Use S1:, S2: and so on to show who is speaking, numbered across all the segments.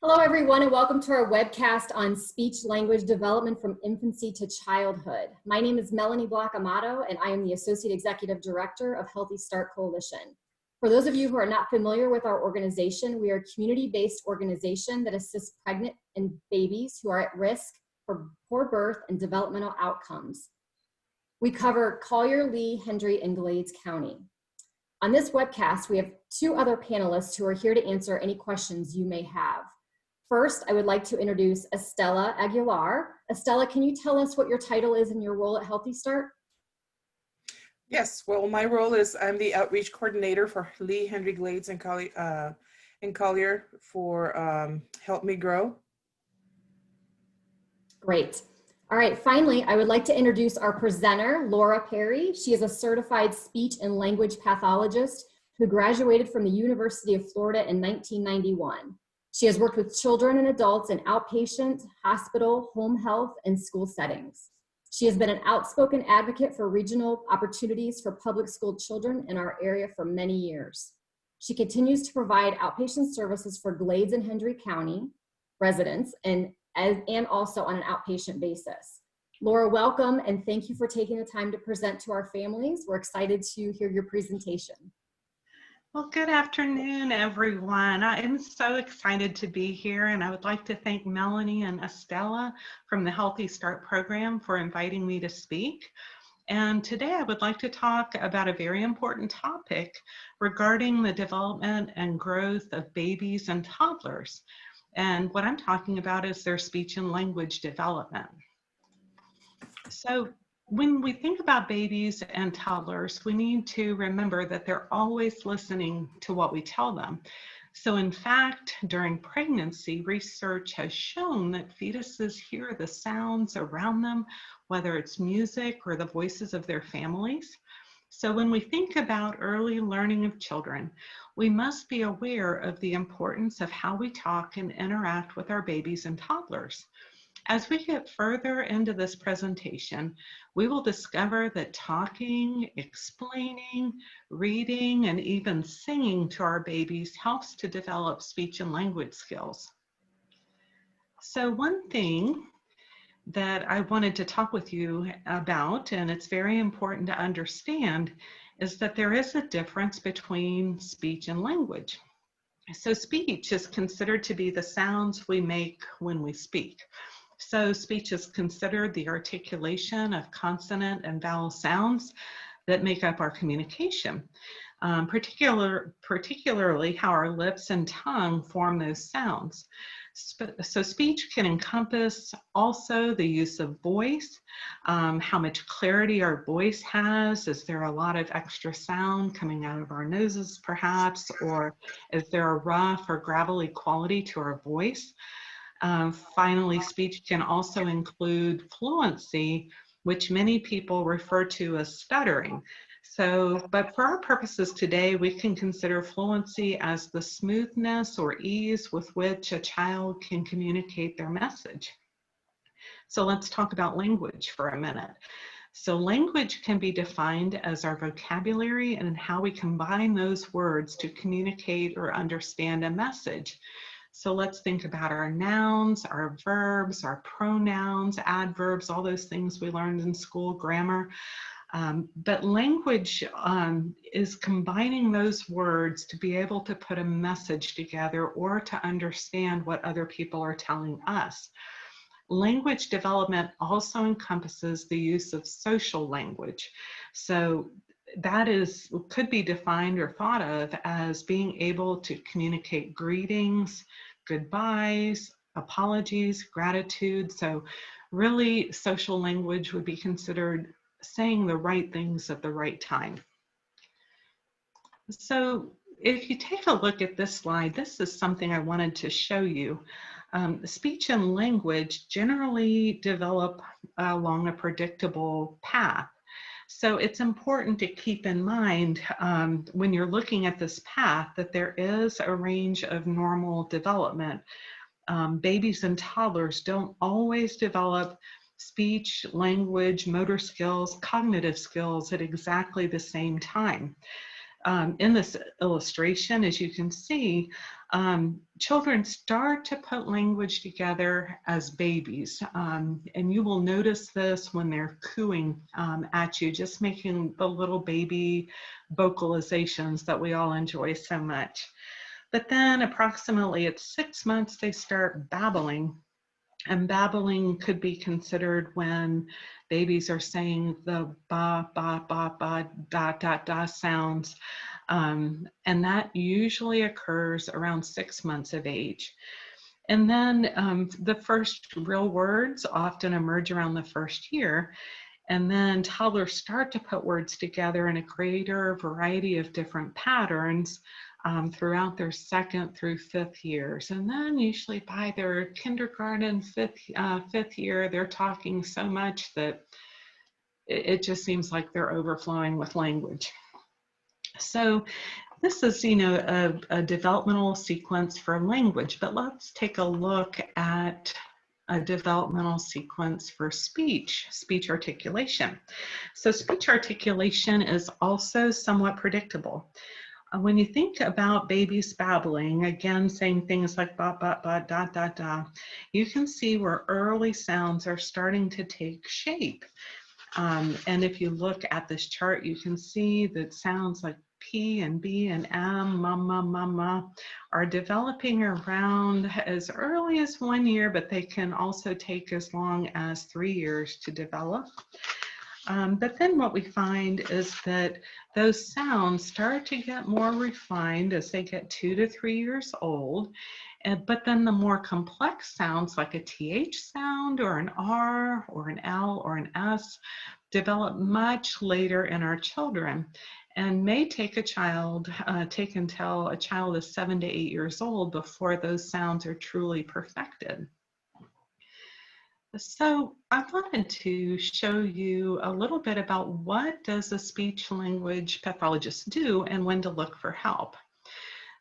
S1: Hello, everyone, and welcome to our webcast on speech language development from infancy to childhood. My name is Melanie Block Amato, and I am the Associate Executive Director of Healthy Start Coalition. For those of you who are not familiar with our organization, we are a community-based organization that assists pregnant and babies who are at risk for poor birth and developmental outcomes. We cover Collier, Lee, Hendry, and Glades County. On this webcast, we have two other panelists who are here to answer any questions you may have. First, I would like to introduce Estella Aguilar. Estella, can you tell us what your title is and your role at Healthy Start?
S2: Yes, well, my role is I'm the outreach coordinator for Lee, Hendry, Glades, and Collier for Help Me Grow.
S1: Great. All right, finally, I would like to introduce our presenter, Laura Perry. She is a certified speech and language pathologist who graduated from the University of Florida in 1991. She has worked with children and adults in outpatient, hospital, home health, and school settings. She has been an outspoken advocate for regional opportunities for public school children in our area for many years. She continues to provide outpatient services for Glades and Hendry County residents and also on an outpatient basis. Laura, welcome, and thank you for taking the time to present to our families. We're excited to hear your presentation.
S3: Well, good afternoon, everyone. I'm so excited to be here, and I would like to thank Melanie and Estella from the Healthy Start program for inviting me to speak. And today I would like to talk about a very important topic regarding the development and growth of babies and toddlers. And what I'm talking about is their speech and language development. So when we think about babies and toddlers, we need to remember that they're always listening to what we tell them. So in fact, during pregnancy, research has shown that fetuses hear the sounds around them, whether it's music or the voices of their families. So when we think about early learning of children, we must be aware of the importance of how we talk and interact with our babies and toddlers. As we get further into this presentation, we will discover that talking, explaining, reading, and even singing to our babies helps to develop speech and language skills. So one thing that I wanted to talk with you about, and it's very important to understand, is that there is a difference between speech and language. So speech is considered to be the sounds we make when we speak. So speech is considered the articulation of consonant and vowel sounds that make up our communication, particularly how our lips and tongue form those sounds. So speech can encompass also the use of voice, how much clarity our voice has. Is there a lot of extra sound coming out of our noses perhaps, or is there a rough or gravelly quality to our voice? Finally, speech can also include fluency, which many people refer to as stuttering. But for our purposes today, we can consider fluency as the smoothness or ease with which a child can communicate their message. So let's talk about language for a minute. So language can be defined as our vocabulary and how we combine those words to communicate or understand a message. So let's think about our nouns, our verbs, our pronouns, adverbs, all those things we learned in school, grammar. But language is combining those words to be able to put a message together or to understand what other people are telling us. Language development also encompasses the use of social language. So that could be defined or thought of as being able to communicate greetings, goodbyes, apologies, gratitude. So really social language would be considered saying the right things at the right time. So if you take a look at this slide, this is something I wanted to show you. Speech and language generally develop along a predictable path. So it's important to keep in mind when you're looking at this path that there is a range of normal development. Babies and toddlers don't always develop speech, language, motor skills, cognitive skills at exactly the same time. In this illustration, as you can see, children start to put language together as babies. And you will notice this when they're cooing at you, just making the little baby vocalizations that we all enjoy so much. But then approximately at 6 months, they start babbling. And babbling could be considered when babies are saying the ba, ba, ba, ba, da, da, da sounds. And that usually occurs around 6 months of age. And then the first real words often emerge around the first year. And then toddlers start to put words together in a greater variety of different patterns throughout their 2nd through 5th years. And then usually by their kindergarten, fifth year, they're talking so much that it just seems like they're overflowing with language. So this is, a developmental sequence for language, but let's take a look at a developmental sequence for speech articulation. So speech articulation is also somewhat predictable. When you think about babies babbling, again, saying things like ba, ba, ba, da, da, da, you can see where early sounds are starting to take shape. And if you look at this chart, you can see that sounds like P and B and M, mama, mama, are developing around as early as 1 year, but they can also take as long as 3 years to develop. But then what we find is that those sounds start to get more refined as they get 2 to 3 years old. But then the more complex sounds like a TH sound or an R or an L or an S develop much later in our children and may take until a child is 7 to 8 years old before those sounds are truly perfected. So I wanted to show you a little bit about what does a speech language pathologist do and when to look for help.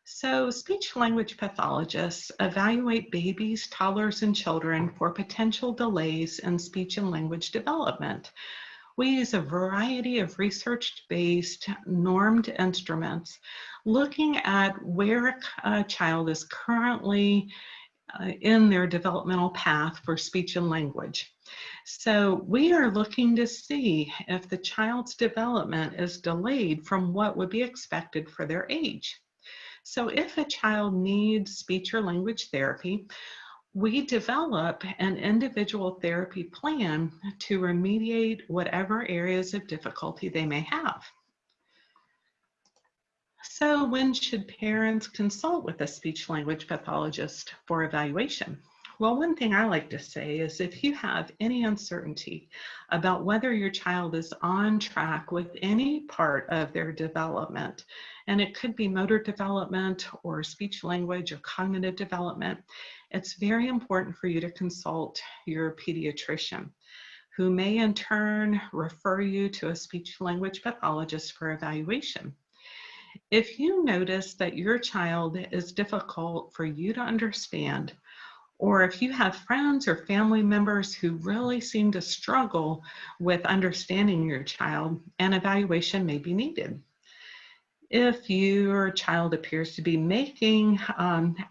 S3: So speech language pathologists evaluate babies, toddlers, and children for potential delays in speech and language development. We use a variety of research-based normed instruments looking at where a child is currently in their developmental path for speech and language. So we are looking to see if the child's development is delayed from what would be expected for their age. So if a child needs speech or language therapy, we develop an individual therapy plan to remediate whatever areas of difficulty they may have. So when should parents consult with a speech language pathologist for evaluation? Well, one thing I like to say is if you have any uncertainty about whether your child is on track with any part of their development, and it could be motor development or speech language or cognitive development, it's very important for you to consult your pediatrician, who may in turn refer you to a speech language pathologist for evaluation. If you notice that your child is difficult for you to understand, or if you have friends or family members who really seem to struggle with understanding your child, an evaluation may be needed. If your child appears to be making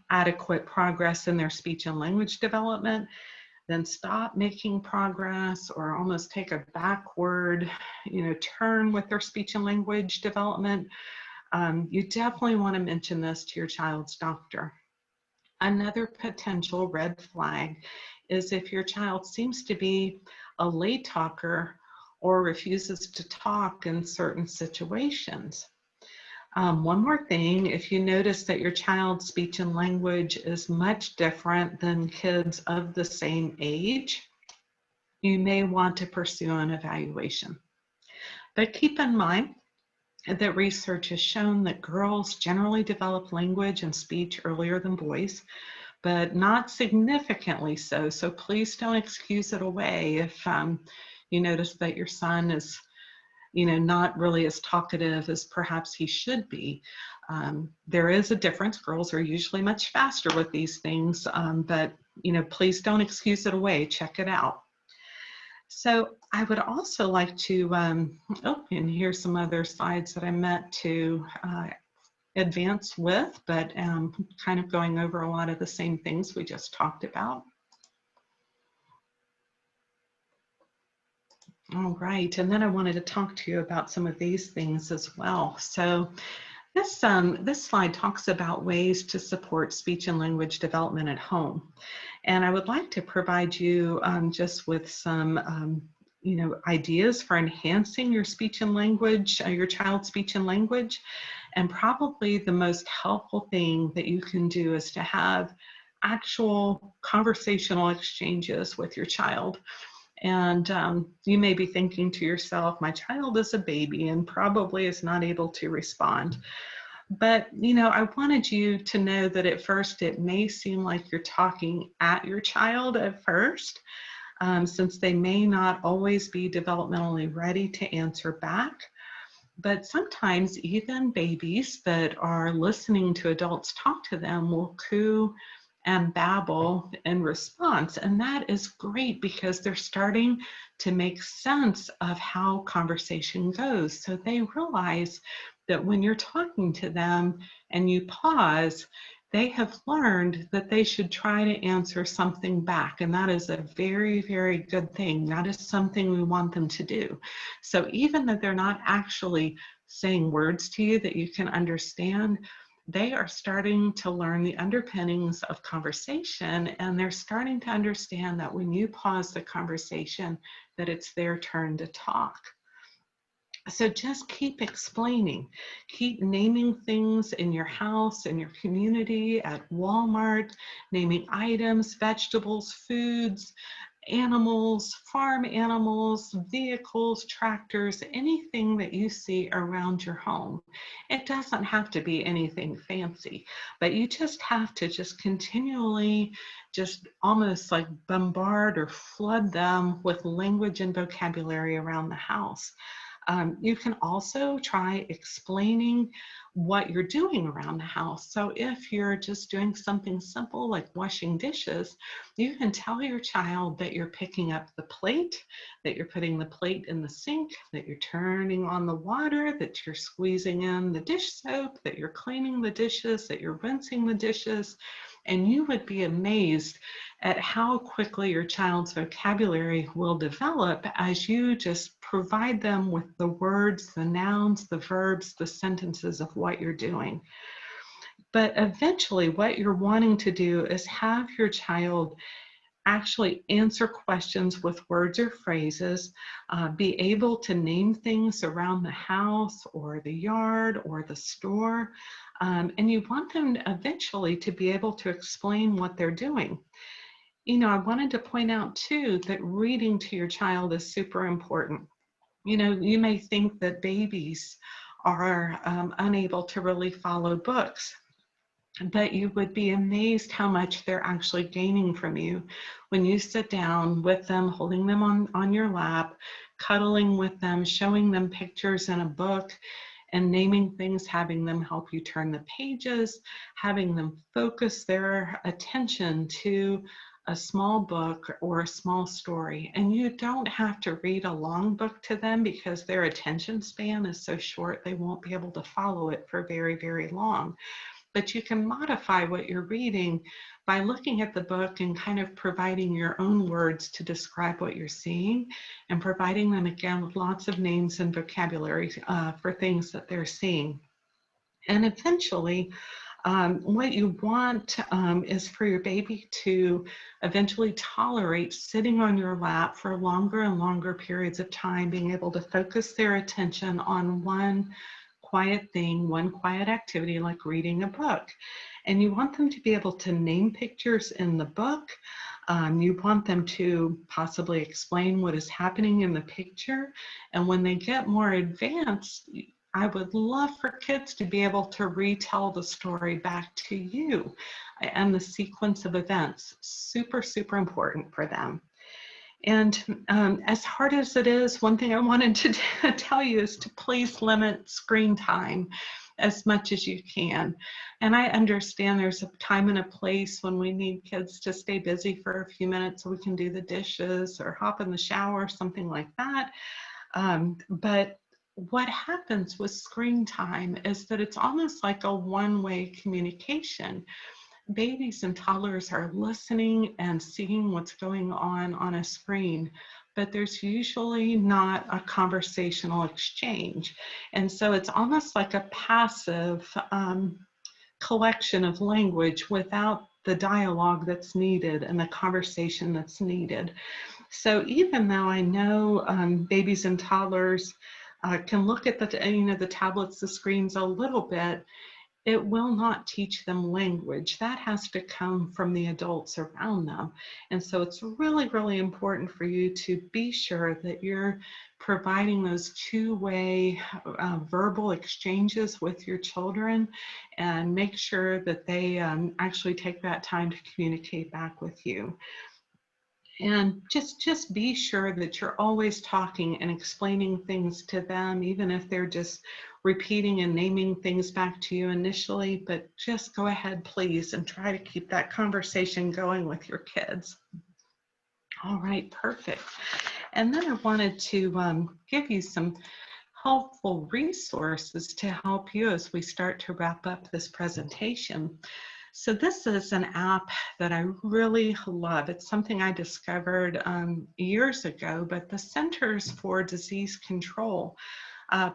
S3: adequate progress in their speech and language development, then stop making progress or almost take a backward, turn with their speech and language development. You definitely want to mention this to your child's doctor. Another potential red flag is if your child seems to be a late talker or refuses to talk in certain situations. One more thing, if you notice that your child's speech and language is much different than kids of the same age, you may want to pursue an evaluation. But keep in mind that research has shown that girls generally develop language and speech earlier than boys, but not significantly so. So please don't excuse it away if you notice that your son is not really as talkative as perhaps he should be. There is a difference. Girls are usually much faster with these things, but please don't excuse it away. Check it out. So I would also like to, oh, and here's some other slides that I meant to advance with, but kind of going over a lot of the same things we just talked about. All right, and then I wanted to talk to you about some of these things as well. So this slide talks about ways to support speech and language development at home. And I would like to provide you just with some ideas for enhancing your speech and language, your child's speech and language. And probably the most helpful thing that you can do is to have actual conversational exchanges with your child. And you may be thinking to yourself, my child is a baby and probably is not able to respond. But, I wanted you to know that at first it may seem like you're talking at your child at first, since they may not always be developmentally ready to answer back. But sometimes even babies that are listening to adults talk to them will coo and babble in response. And that is great because they're starting to make sense of how conversation goes. So they realize that when you're talking to them and you pause, they have learned that they should try to answer something back. And that is a very, very good thing. That is something we want them to do. So even though they're not actually saying words to you that you can understand, they are starting to learn the underpinnings of conversation, and they're starting to understand that when you pause the conversation, that it's their turn to talk. So just keep explaining, keep naming things in your house, in your community, at Walmart, naming items, vegetables, foods, animals, farm animals, vehicles, tractors, anything that you see around your home. It doesn't have to be anything fancy, but you just have to just continually just almost like bombard or flood them with language and vocabulary around the house. You can also try explaining what you're doing around the house. So if you're just doing something simple like washing dishes, you can tell your child that you're picking up the plate, that you're putting the plate in the sink, that you're turning on the water, that you're squeezing in the dish soap, that you're cleaning the dishes, that you're rinsing the dishes. And you would be amazed at how quickly your child's vocabulary will develop as you just provide them with the words, the nouns, the verbs, the sentences of what you're doing. But eventually what you're wanting to do is have your child actually answer questions with words or phrases, be able to name things around the house or the yard or the store. And you want them eventually to be able to explain what they're doing. I wanted to point out too that reading to your child is super important. You may think that babies are unable to really follow books, but you would be amazed how much they're actually gaining from you when you sit down with them, holding them on your lap, cuddling with them, showing them pictures in a book, and naming things, having them help you turn the pages, having them focus their attention to a small book or a small story. And you don't have to read a long book to them because their attention span is so short, they won't be able to follow it for very, very long. But you can modify what you're reading by looking at the book and kind of providing your own words to describe what you're seeing, and providing them again with lots of names and vocabulary for things that they're seeing. And eventually, what you want is for your baby to eventually tolerate sitting on your lap for longer and longer periods of time, being able to focus their attention on one quiet thing, one quiet activity like reading a book. And you want them to be able to name pictures in the book. You want them to possibly explain what is happening in the picture. And when they get more advanced, I would love for kids to be able to retell the story back to you and the sequence of events. Super, super important for them. And as hard as it is, one thing I wanted to tell you is to please limit screen time. as much as you can. And I understand there's a time and a place when we need kids to stay busy for a few minutes so we can do the dishes or hop in the shower, something like that. But what happens with screen time is that it's almost like a one-way communication. Babies and toddlers are listening and seeing what's going on a screen, but there's usually not a conversational exchange. And so it's almost like a passive collection of language without the dialogue that's needed and the conversation that's needed. So even though I know babies and toddlers can look at the tablets, the screens a little bit, it will not teach them language. That has to come from the adults around them. And so it's really, really important for you to be sure that you're providing those two-way verbal exchanges with your children, and make sure that they actually take that time to communicate back with you. And just be sure that you're always talking and explaining things to them, even if they're just repeating and naming things back to you initially, but just go ahead, please, and try to keep that conversation going with your kids. All right, perfect. And then I wanted to give you some helpful resources to help you as we start to wrap up this presentation. So this is an app that I really love. It's something I discovered years ago, but the Centers for Disease Control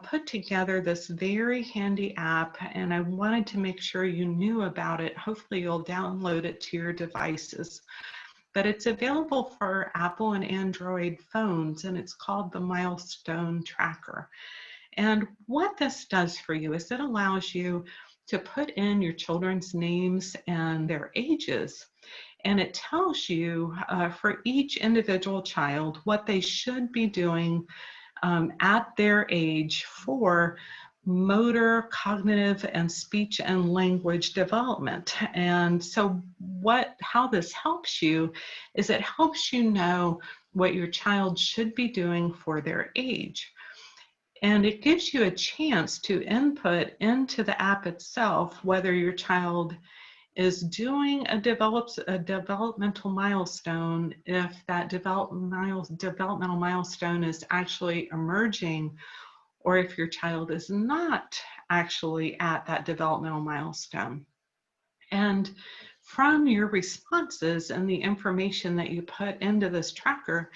S3: put together this very handy app, and I wanted to make sure you knew about it. Hopefully you'll download it to your devices. But it's available for Apple and Android phones, and it's called the Milestone Tracker. And what this does for you is it allows you to put in your children's names and their ages. And it tells you for each individual child what they should be doing at their age for motor, cognitive, and speech and language development. And so how this helps you is it helps you know what your child should be doing for their age. And it gives you a chance to input into the app itself whether your child is doing a developmental milestone, if that developmental milestone is actually emerging, or if your child is not actually at that developmental milestone. And from your responses and the information that you put into this tracker,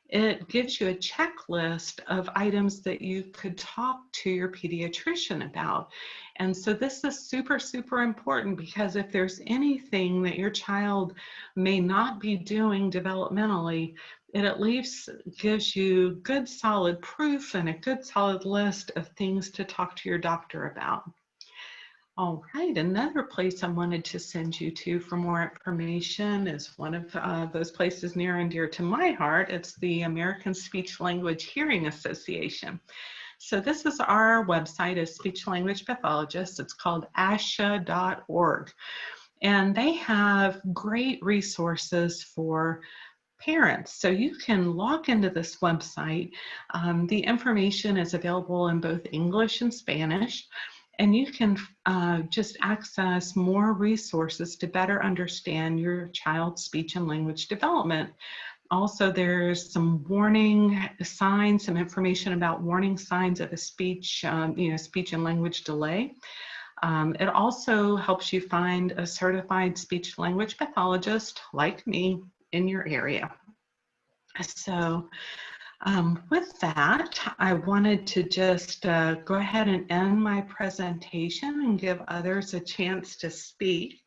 S3: it gives you a checklist of items that you could talk to your pediatrician about. And so this is super, super important, because if there's anything that your child may not be doing developmentally, it at least gives you good solid proof and a good solid list of things to talk to your doctor about. All right, another place I wanted to send you to for more information is one of those places near and dear to my heart. It's the American Speech Language Hearing Association. So this is our website as speech language pathologists. It's called asha.org. And they have great resources for parents. So you can log into this website. The information is available in both English and Spanish. And you can just access more resources to better understand your child's speech and language development. Also, there's some warning signs, some information about warning signs of a speech, speech and language delay. It also helps you find a certified speech language pathologist like me in your area. So with that, I wanted to just go ahead and end my presentation and give others a chance to speak.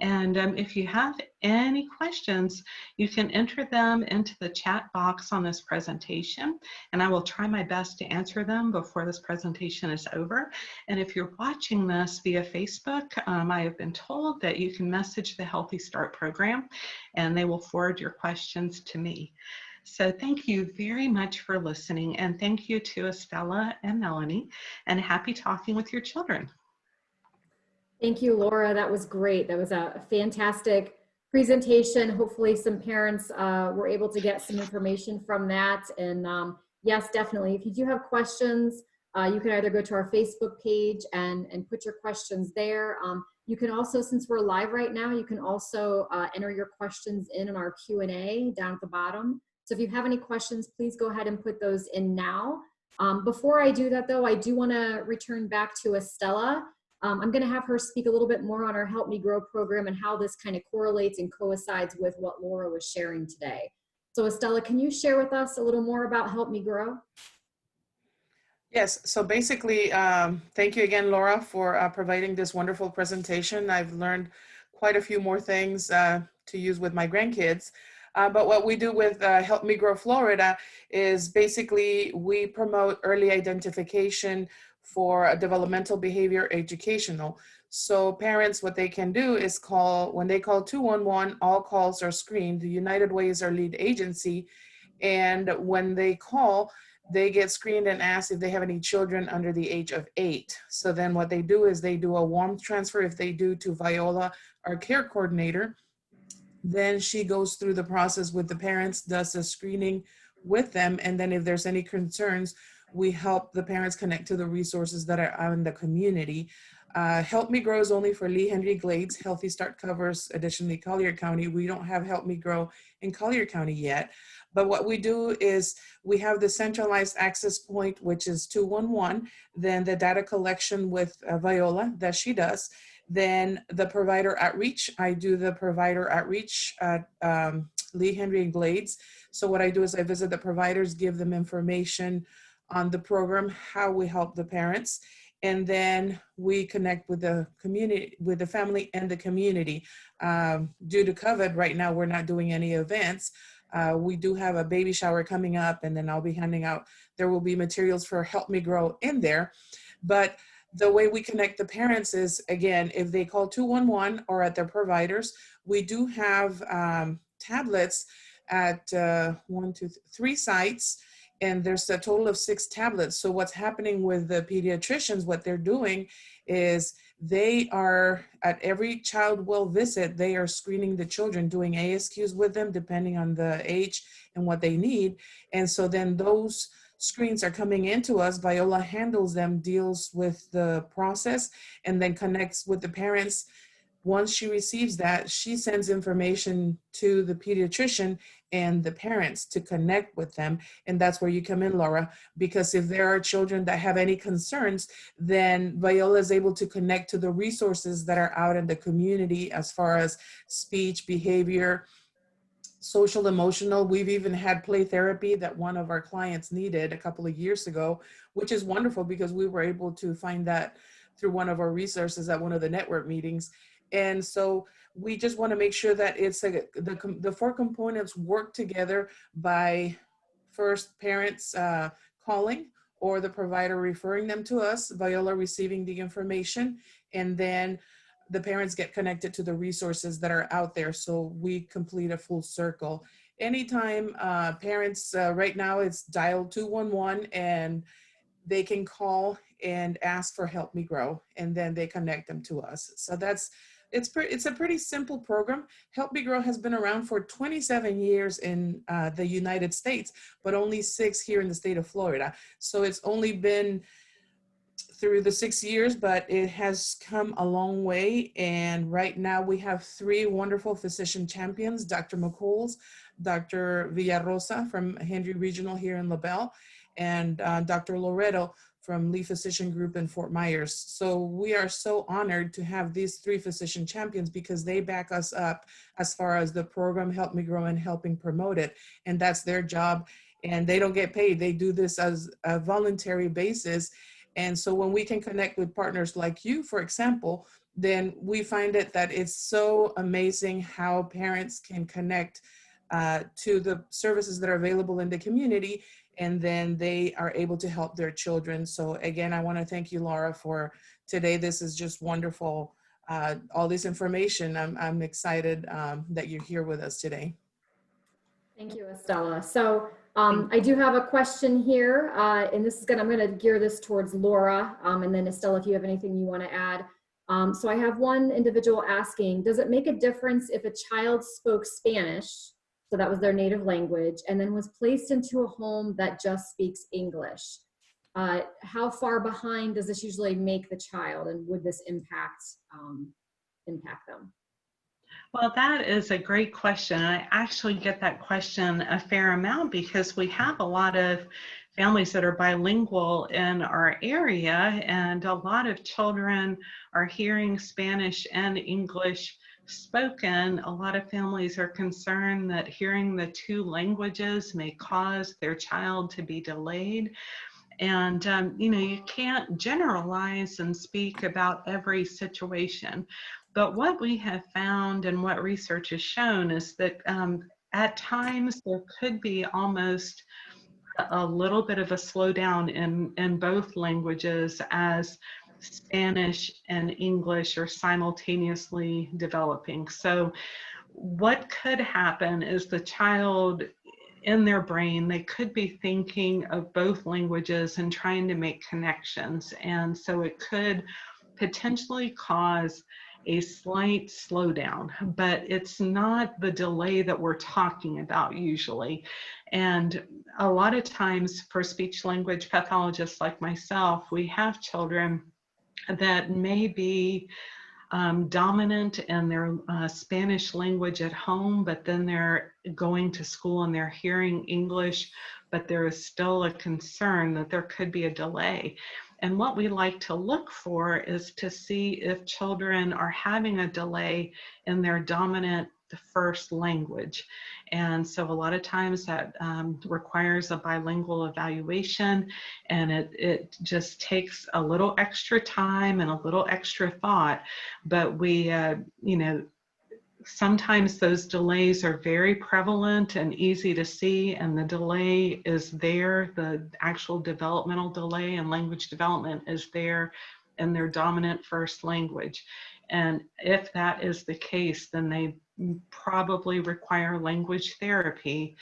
S3: And if you have any questions, you can enter them into the chat box on this presentation, and I will try my best to answer them before this presentation is over. And if you're watching this via Facebook, I have been told that you can message the Healthy Start program, and they will forward your questions to me. So thank you very much for listening, and thank you to Estella and Melanie, and happy talking with your children.
S1: Thank you, Laura. That was great. That was a fantastic presentation. Hopefully some parents were able to get some information from that. And yes, definitely, if you do have questions, You can either go to our Facebook page and put your questions there. You can also, since we're live right now, you can also enter your questions in our Q&A down at the bottom. So if you have any questions, please go ahead and put those in now. Before I do that though, I do wanna return back to Estella. I'm gonna have her speak a little bit more on our Help Me Grow program and how this kind of correlates and coincides with what Laura was sharing today. So Estella, can you share with us a little more about Help Me Grow?
S2: Yes, so basically, thank you again, Laura, for providing this wonderful presentation. I've learned quite a few more things to use with my grandkids. But what we do with Help Me Grow Florida is basically we promote early identification for a developmental behavior educational. So parents, what they can do is call, when they call 211, all calls are screened. The United Way is our lead agency. And when they call, they get screened and asked if they have any children under the age of 8. So then what they do is they do a warm transfer, if they do, to Viola, our care coordinator. Then she goes through the process with the parents, does a screening with them, and then if there's any concerns, we help the parents connect to the resources that are out in the community. Help Me Grow is only for Lee Henry Glades. Healthy Start covers additionally Collier County. We don't have Help Me Grow in Collier County yet. But what we do is we have the centralized access point, which is 211, then the data collection with Viola that she does. Then the provider outreach, I do the provider outreach at Lee Henry and Glades. So what I do is I visit the providers, give them information on the program, how we help the parents, and then we connect with the community, with the family and the community. Due to COVID, right now we're not doing any events. We do have a baby shower coming up, and then I'll be handing out, there will be materials for Help Me Grow in there. But the way we connect the parents is, again, if they call 211 or at their providers, we do have tablets at 3 sites, and there's a total of 6 tablets. So what's happening with the pediatricians, what they're doing is they are, at every child well visit, they are screening the children, doing ASQs with them, depending on the age and what they need. And so then those screens are coming into us. Viola handles them, deals with the process, and then connects with the parents. Once she receives that, she sends information to the pediatrician and the parents to connect with them. And that's where you come in, Laura, because if there are children that have any concerns, then Viola is able to connect to the resources that are out in the community as far as speech, behavior, social, emotional. We've even had play therapy that one of our clients needed a couple of years ago, which is wonderful because we were able to find that through one of our resources at one of the network meetings. And so we just want to make sure that it's like the 4 components work together by first parents calling or the provider referring them to us, Viola receiving the information, and then the parents get connected to the resources that are out there. So we complete a full circle. Anytime parents, right now it's dial 211 and they can call and ask for Help Me Grow, and then they connect them to us. So it's a pretty simple program. Help Me Grow has been around for 27 years in the United States, but only 6 here in the state of Florida. So it's only been through the 6 years, but it has come a long way. And right now we have 3 wonderful physician champions, Dr. McCool's, Dr. Villarosa from Henry Regional here in LaBelle, and Dr. Loreto from Lee Physician Group in Fort Myers. So we are so honored to have these 3 physician champions because they back us up as far as the program Help Me Grow and helping promote it. And that's their job. And they don't get paid. They do this as a voluntary basis. And so when we can connect with partners like you, for example, then we find it that it's so amazing how parents can connect to the services that are available in the community, and then they are able to help their children. So again, I want to thank you, Laura, for today. This is just wonderful. All this information, I'm excited that you're here with us today.
S1: Thank you, Estella. So I do have a question here, and this is I'm going to gear this towards Laura, and then Estella, if you have anything you want to add. So I have one individual asking, does it make a difference if a child spoke Spanish, so that was their native language, and then was placed into a home that just speaks English? how far behind does this usually make the child, and would this impact them?
S3: Well, that is a great question. And I actually get that question a fair amount because we have a lot of families that are bilingual in our area, and a lot of children are hearing Spanish and English spoken. A lot of families are concerned that hearing the two languages may cause their child to be delayed. And, you can't generalize and speak about every situation. But what we have found and what research has shown is that at times there could be almost a little bit of a slowdown in both languages as Spanish and English are simultaneously developing. So what could happen is the child in their brain, they could be thinking of both languages and trying to make connections. And so it could potentially cause a slight slowdown, but it's not the delay that we're talking about usually. And a lot of times for speech language pathologists like myself, we have children that may be dominant in their Spanish language at home, but then they're going to school and they're hearing English, but there is still a concern that there could be a delay. And what we like to look for is to see if children are having a delay in their dominant first language. And so a lot of times that requires a bilingual evaluation, and it just takes a little extra time and a little extra thought. But we, sometimes those delays are very prevalent and easy to see, and the delay is there. The actual developmental delay and language development is there in their dominant first language. And if that is the case, then they probably require language therapy,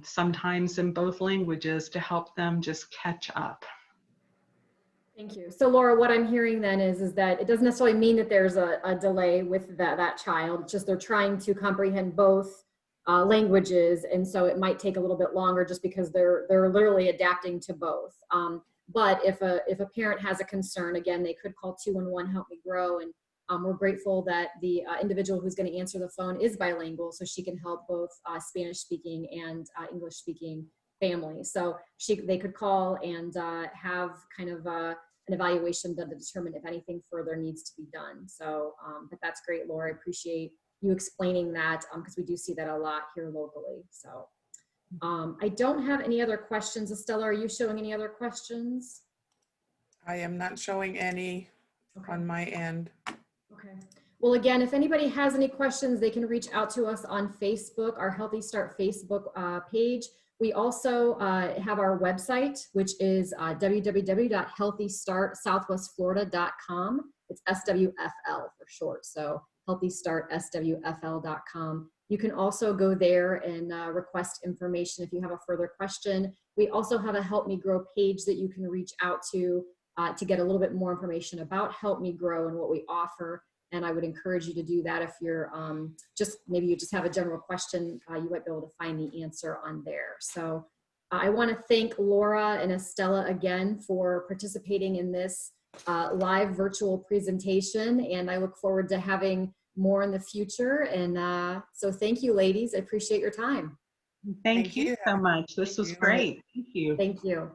S3: sometimes in both languages, to help them just catch up.
S1: Thank you. So Laura, what I'm hearing then is that it doesn't necessarily mean that there's a delay with that child. It's just they're trying to comprehend both languages, and so it might take a little bit longer just because they're literally adapting to both. But if a parent has a concern, again, they could call 211 Help Me Grow, and we're grateful that the individual who's going to answer the phone is bilingual, so she can help both Spanish speaking and English speaking families. So they could call and have kind of an evaluation done to determine if anything further needs to be done. So, but that's great, Laura. I appreciate you explaining that because we do see that a lot here locally. So I don't have any other questions. Estella, are you showing any other questions?
S2: I am not showing any on my end.
S1: Okay. Well, again, if anybody has any questions, they can reach out to us on Facebook, our Healthy Start Facebook page. We also have our website, which is www.healthystartsouthwestflorida.com. It's SWFL for short, so healthystartswfl.com. You can also go there and request information if you have a further question. We also have a Help Me Grow page that you can reach out to get a little bit more information about Help Me Grow and what we offer. And I would encourage you to do that if you're maybe you just have a general question, you might be able to find the answer on there. So I want to thank Laura and Estella again for participating in this live virtual presentation. And I look forward to having more in the future. And so thank you, ladies. I appreciate your time.
S3: Thank you so much. This was great. Thank you.
S1: Thank you.